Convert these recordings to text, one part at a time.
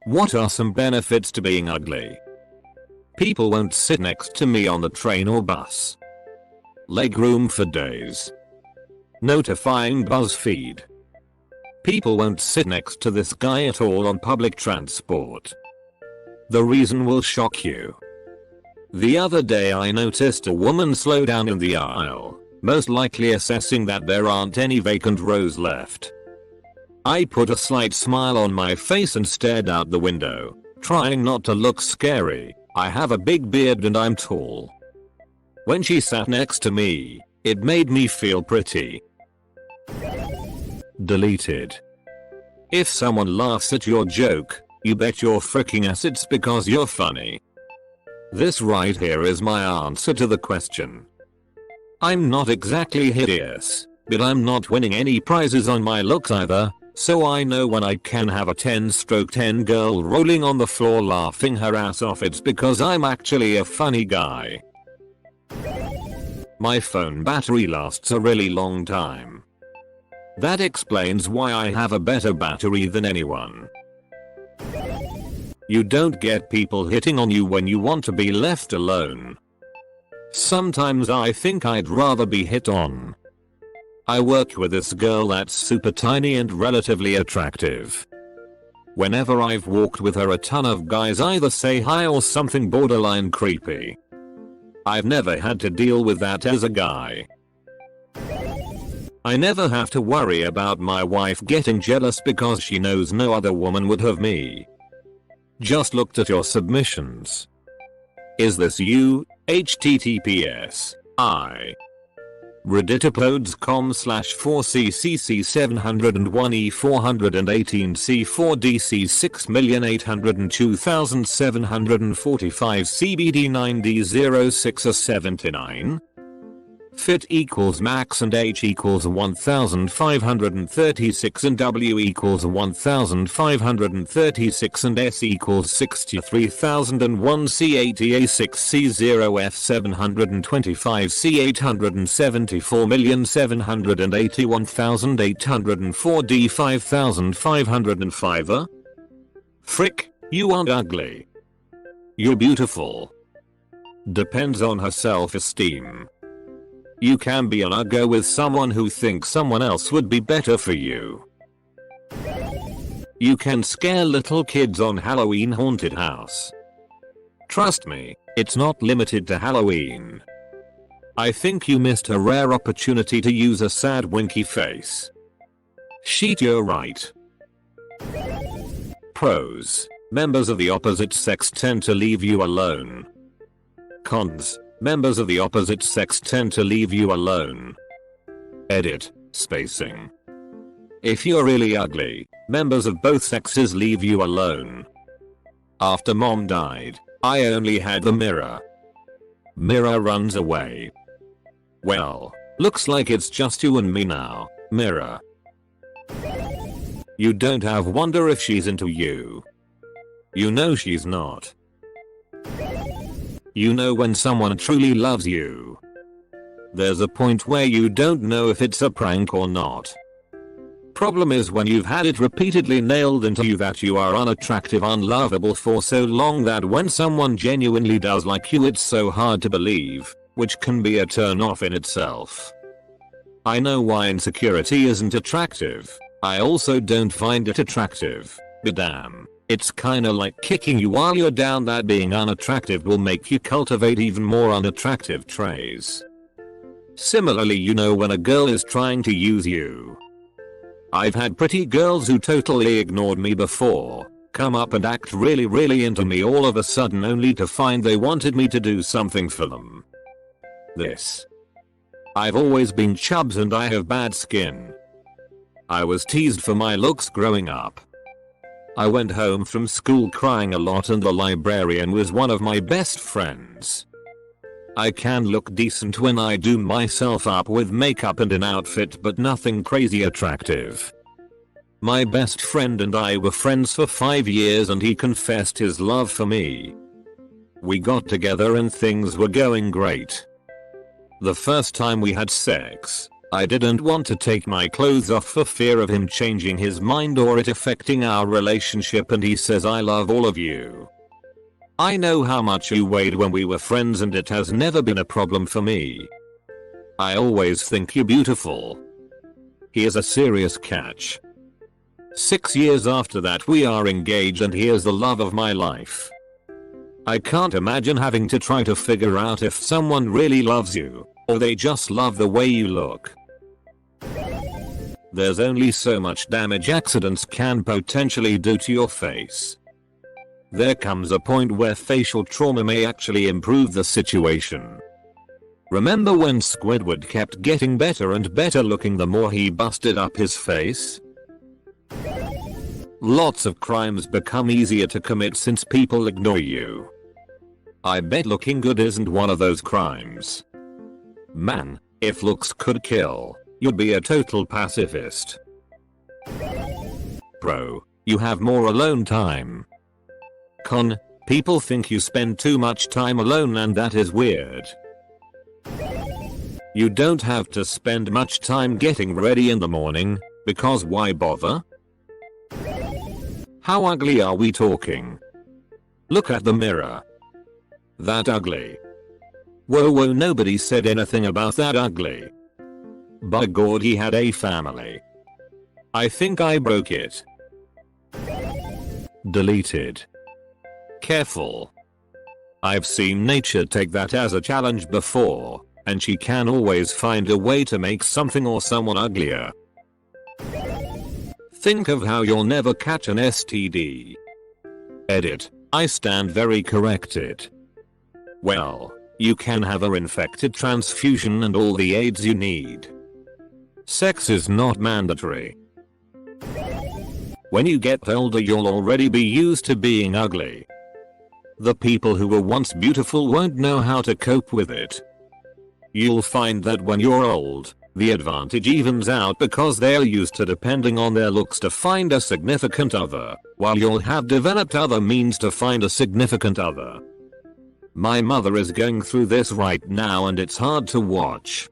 What are some benefits to being ugly? People won't sit next to me on the train or bus. Legroom for days. Notifying BuzzFeed. People won't sit next to this guy at all on public transport. The reason will shock you. The other day I noticed a woman slow down in the aisle, most likely assessing that there aren't any vacant rows left. I put a slight smile on my face and stared out the window, trying not to look scary. I have a big beard and I'm tall. When she sat next to me, it made me feel pretty. Deleted. If someone laughs at your joke, you bet your freaking ass it's because you're funny. This right here is my answer to the question. I'm not exactly hideous, but I'm not winning any prizes on my looks either, so I know when I can have a 10/10 girl rolling on the floor laughing her ass off, it's because I'm actually a funny guy. My phone battery lasts a really long time. That explains why I have a better battery than anyone. You don't get people hitting on you when you want to be left alone. Sometimes I think I'd rather be hit on. I work with this girl that's super tiny and relatively attractive. Whenever I've walked with her, a ton of guys either say hi or something borderline creepy. I've never had to deal with that as a guy. I never have to worry about my wife getting jealous because she knows no other woman would have me. Just looked at your submissions. Is this you? https reddit.com/4cc701e418c4d6million802,745cbd9d06a79. Fit equals max and h equals 1536 and w equals 1536 and s equals 63001 c80a6c0f725 c874781804 d5505. Frick, you aren't ugly. You're beautiful. Depends on her self-esteem. You can be an uggo with someone who thinks someone else would be better for you. You can scare little kids on Halloween haunted house. Trust me, it's not limited to Halloween. I think you missed a rare opportunity to use a sad winky face. Sheet, you're right. Pros. Members of the opposite sex tend to leave you alone. Cons. Members of the opposite sex tend to leave you alone. Edit. Spacing. If you're really ugly, members of both sexes leave you alone. After mom died, I only had the mirror. Mirror runs away. Well, looks like it's just you and me now, mirror. You don't have wonder if she's into you. You know she's not. You know when someone truly loves you. There's a point where you don't know if it's a prank or not. Problem is when you've had it repeatedly nailed into you that you are unattractive, unlovable for so long that when someone genuinely does like you, it's so hard to believe, which can be a turn off in itself. I know why insecurity isn't attractive. I also don't find it attractive, but damn. It's kinda like kicking you while you're down, that being unattractive will make you cultivate even more unattractive traits. Similarly, you know when a girl is trying to use you. I've had pretty girls who totally ignored me before, come up and act really into me all of a sudden only to find they wanted me to do something for them. I've always been chubs and I have bad skin. I was teased for my looks growing up. I went home from school crying a lot and the librarian was one of my best friends. I can look decent when I do myself up with makeup and an outfit, but nothing crazy attractive. My best friend and I were friends for 5 years and he confessed his love for me. We got together and things were going great. The first time we had sex, I didn't want to take my clothes off for fear of him changing his mind or it affecting our relationship, and he says I love all of you. I know how much you weighed when we were friends and it has never been a problem for me. I always think you're beautiful. He is a serious catch. 6 years after that we are engaged and he is the love of my life. I can't imagine having to try to figure out if someone really loves you, or they just love the way you look. There's only so much damage accidents can potentially do to your face. There comes a point where facial trauma may actually improve the situation. Remember when Squidward kept getting better and better looking the more he busted up his face? Lots of crimes become easier to commit since people ignore you. I bet looking good isn't one of those crimes. Man, if looks could kill, you'd be a total pacifist. Pro, you have more alone time. Con, people think you spend too much time alone and that is weird. You don't have to spend much time getting ready in the morning, because why bother? How ugly are we talking? Look at the mirror. That ugly. Whoa, nobody said anything about that ugly. By God, he had a family. I think I broke it. Deleted. Careful. I've seen nature take that as a challenge before, and she can always find a way to make something or someone uglier. Think of how you'll never catch an STD. Edit. I stand very corrected. Well, you can have a infected transfusion and all the aids you need. Sex is not mandatory. When you get older you'll already be used to being ugly. The people who were once beautiful won't know how to cope with it. You'll find that when you're old, the advantage evens out because they're used to depending on their looks to find a significant other, while you'll have developed other means to find a significant other. My mother is going through this right now and it's hard to watch.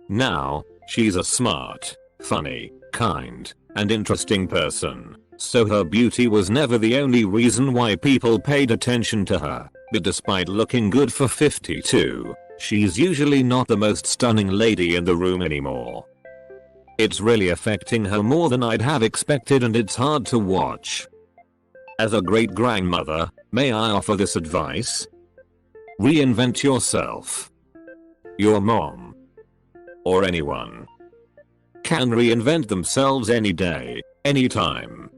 Now, she's a smart, funny, kind, and interesting person, so her beauty was never the only reason why people paid attention to her, but despite looking good for 52, she's usually not the most stunning lady in the room anymore. It's really affecting her more than I'd have expected and it's hard to watch. As a great grandmother, may I offer this advice? Reinvent yourself. Your mom, or anyone, can reinvent themselves any day, anytime.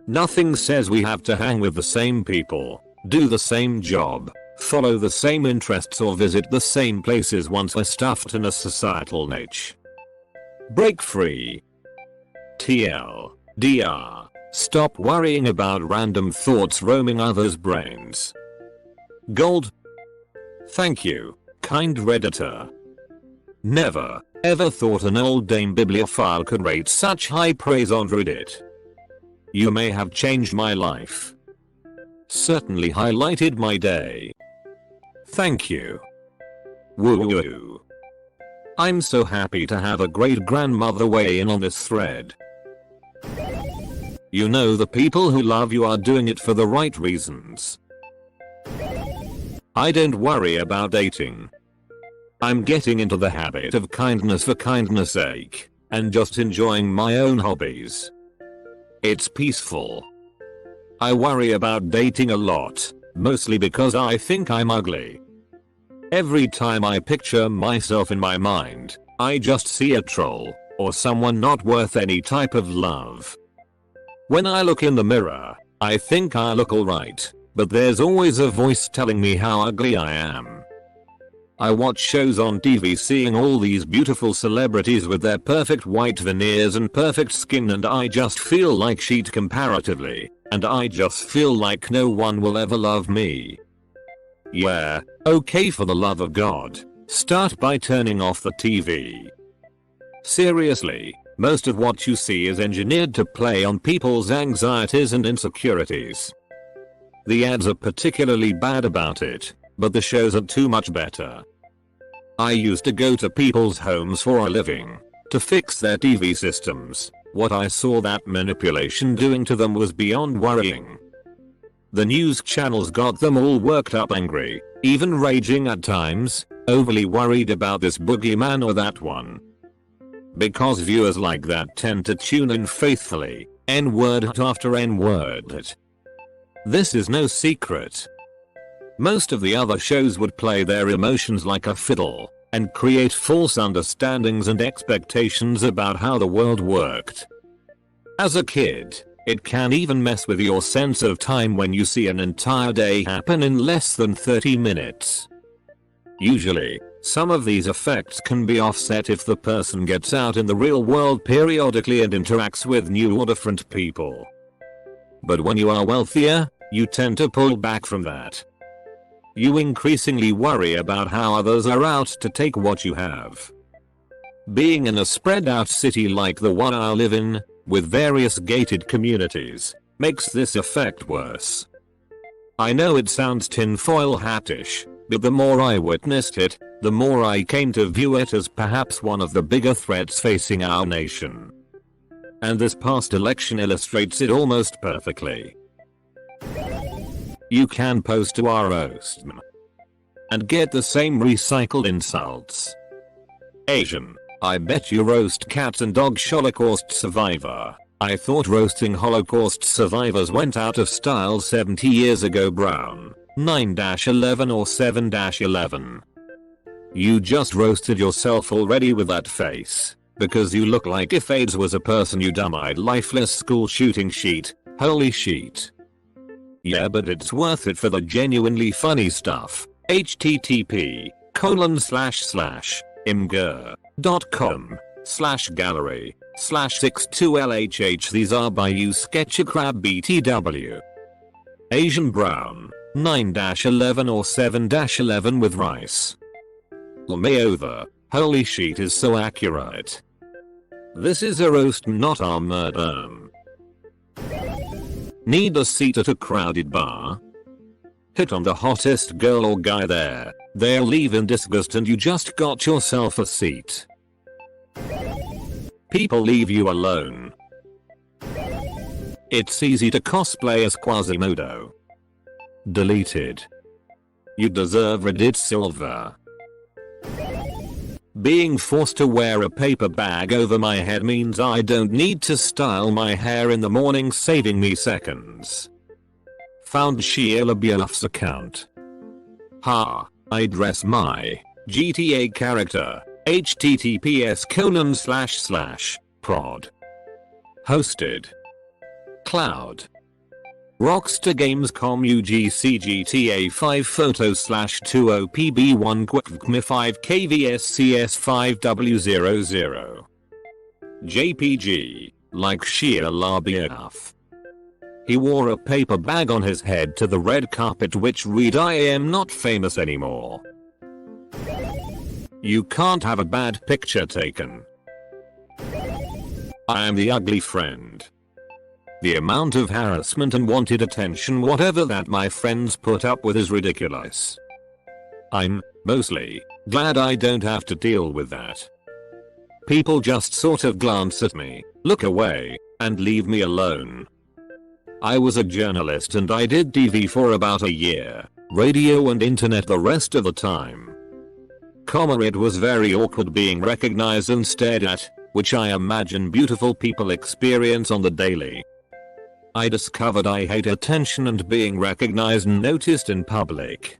Nothing says we have to hang with the same people, do the same job, follow the same interests or visit the same places once we're stuffed in a societal niche. Break free. TLDR. Stop worrying about random thoughts roaming others' brains. Gold. Thank you, kind Redditor. Never, ever thought an old dame bibliophile could rate such high praise on Reddit. You may have changed my life. Certainly highlighted my day. Thank you. Woo woo. I'm so happy to have a great grandmother weigh in on this thread. You know the people who love you are doing it for the right reasons. I don't worry about dating. I'm getting into the habit of kindness for kindness sake, and just enjoying my own hobbies. It's peaceful. I worry about dating a lot, mostly because I think I'm ugly. Every time I picture myself in my mind, I just see a troll, or someone not worth any type of love. When I look in the mirror, I think I look alright, but there's always a voice telling me how ugly I am. I watch shows on TV seeing all these beautiful celebrities with their perfect white veneers and perfect skin and I just feel like shit comparatively, and I just feel like no one will ever love me. Yeah, okay, for the love of God, start by turning off the TV. Seriously, most of what you see is engineered to play on people's anxieties and insecurities. The ads are particularly bad about it, but the shows are too much better. I used to go to people's homes for a living to fix their TV systems. What I saw that manipulation doing to them was beyond worrying. The news channels got them all worked up, angry, even raging at times, overly worried about this boogeyman or that one. Because viewers like that tend to tune in faithfully, N-word after N-word. This is no secret. Most of the other shows would play their emotions like a fiddle and create false understandings and expectations about how the world worked. As a kid, it can even mess with your sense of time when you see an entire day happen in less than 30 minutes. Usually, some of these effects can be offset if the person gets out in the real world periodically and interacts with new or different people. But when you are wealthier, you tend to pull back from that. You increasingly worry about how others are out to take what you have. Being in a spread out city like the one I live in, with various gated communities, makes this effect worse. I know it sounds tinfoil hattish, but the more I witnessed it, the more I came to view it as perhaps one of the bigger threats facing our nation. And this past election illustrates it almost perfectly. You can post to our roast and get the same recycled insults. Asian, I bet you roast cats and dogs Holocaust survivor. I thought roasting Holocaust survivors went out of style 70 years ago. Brown, 9-11 or 7-11. You just roasted yourself already with that face, because you look like if AIDS was a person you dumb-eyed lifeless school shooting sheet. Holy sheet. Yeah, but it's worth it for the genuinely funny stuff. http://imgur.com/gallery/62lhh. These are by you Sketchcrab BTW. Asian brown, 9-11 or 7-11 with rice. Lameover, holy sheet is so accurate. This is a roast, not our murder. Need a seat at a crowded bar? Hit on the hottest girl or guy there. They'll leave in disgust and you just got yourself a seat. People leave you alone. It's easy to cosplay as Quasimodo. Deleted. You deserve Reddit silver. Being forced to wear a paper bag over my head means I don't need to style my hair in the morning, saving me seconds. Found Sheila Bieloff's account. Ha, I dress my GTA character. https://prod. Hosted. Cloud. Rockstar Games.com UGC GTA 5 photo/20pb1 quickme 5 kvscs5w00 JPG, like Sheila Bieloff. He wore a paper bag on his head to the red carpet which read I am not famous anymore. You can't have a bad picture taken. I am the ugly friend. The amount of harassment and wanted attention whatever that my friends put up with is ridiculous. I'm mostly glad I don't have to deal with that. People just sort of glance at me, look away, and leave me alone. I was a journalist and I did TV for about a year, radio and internet the rest of the time. It was very awkward being recognized and stared at, which I imagine beautiful people experience on the daily. I discovered I hate attention and being recognized and noticed in public.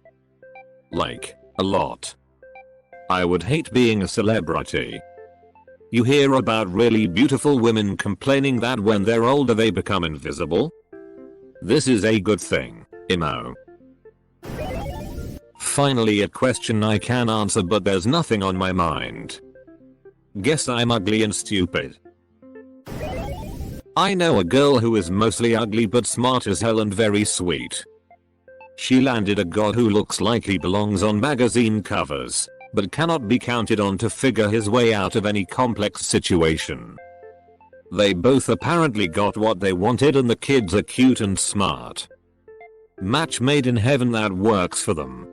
Like, a lot. I would hate being a celebrity. You hear about really beautiful women complaining that when they're older they become invisible? This is a good thing, Imo. Finally a question I can answer but there's nothing on my mind. Guess I'm ugly and stupid. I know a girl who is mostly ugly but smart as hell and very sweet. She landed a guy who looks like he belongs on magazine covers, but cannot be counted on to figure his way out of any complex situation. They both apparently got what they wanted and the kids are cute and smart. Match made in heaven, that works for them.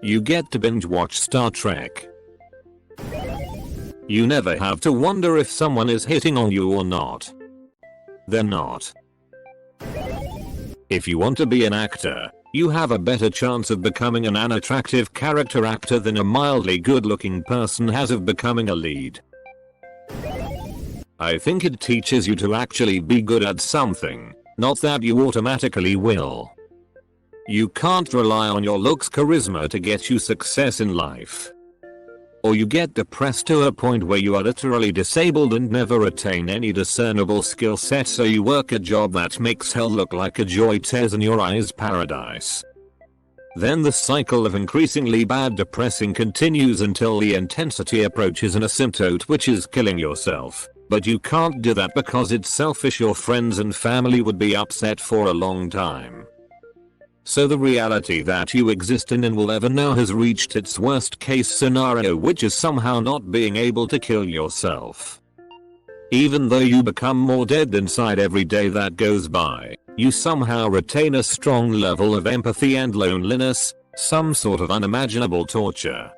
You get to binge watch Star Trek. You never have to wonder if someone is hitting on you or not. They're not. If you want to be an actor, you have a better chance of becoming an unattractive character actor than a mildly good-looking person has of becoming a lead. I think it teaches you to actually be good at something, not that you automatically will. You can't rely on your looks charisma to get you success in life. Or you get depressed to a point where you are literally disabled and never attain any discernible skill set, so you work a job that makes hell look like a joy tears in your eyes paradise. Then the cycle of increasingly bad depressing continues until the intensity approaches an asymptote, which is killing yourself. But you can't do that because it's selfish. Your friends and family would be upset for a long time. So the reality that you exist in and will ever know has reached its worst case scenario, which is somehow not being able to kill yourself. Even though you become more dead inside every day that goes by, you somehow retain a strong level of empathy and loneliness, some sort of unimaginable torture.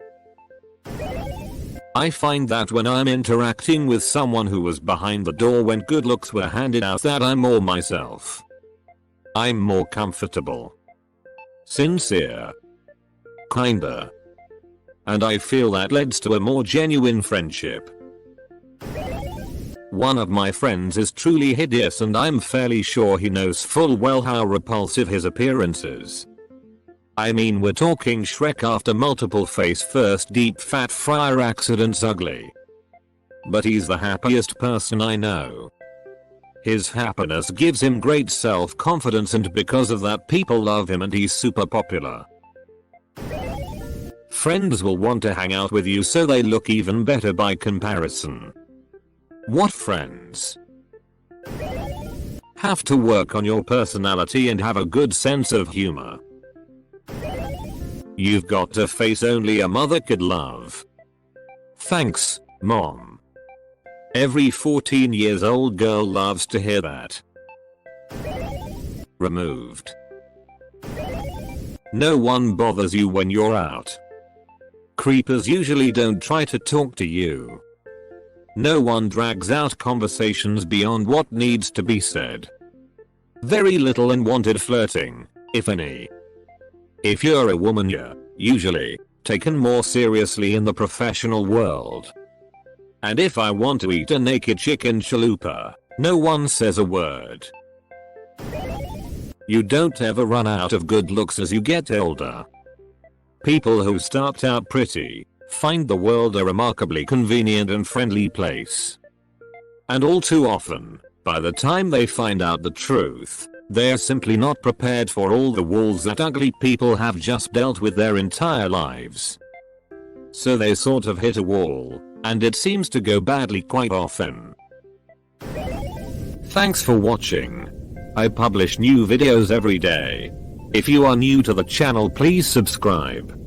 I find that when I'm interacting with someone who was behind the door when good looks were handed out, that I'm more myself. I'm more comfortable. Sincere. Kinder. And I feel that leads to a more genuine friendship. One of my friends is truly hideous and I'm fairly sure he knows full well how repulsive his appearance is. I mean, we're talking Shrek after multiple face-first deep fat fryer accidents ugly. But he's the happiest person I know. His happiness gives him great self-confidence, and because of that people love him and he's super popular. Friends will want to hang out with you so they look even better by comparison. What friends? Have to work on your personality and have a good sense of humor. You've got a face only a mother could love. Thanks, Mom. Every 14 years old girl loves to hear that. Removed. No one bothers you when you're out. Creepers usually don't try to talk to you. No one drags out conversations beyond what needs to be said. Very little unwanted flirting, if any. If you're a woman, you're usually taken more seriously in the professional world. And if I want to eat a naked chicken chalupa, no one says a word. You don't ever run out of good looks as you get older. People who start out pretty find the world a remarkably convenient and friendly place. And all too often, by the time they find out the truth, they're simply not prepared for all the walls that ugly people have just dealt with their entire lives. So they sort of hit a wall, and it seems to go badly quite often. Thanks for watching. I publish new videos every day. If you are new to the channel, please subscribe.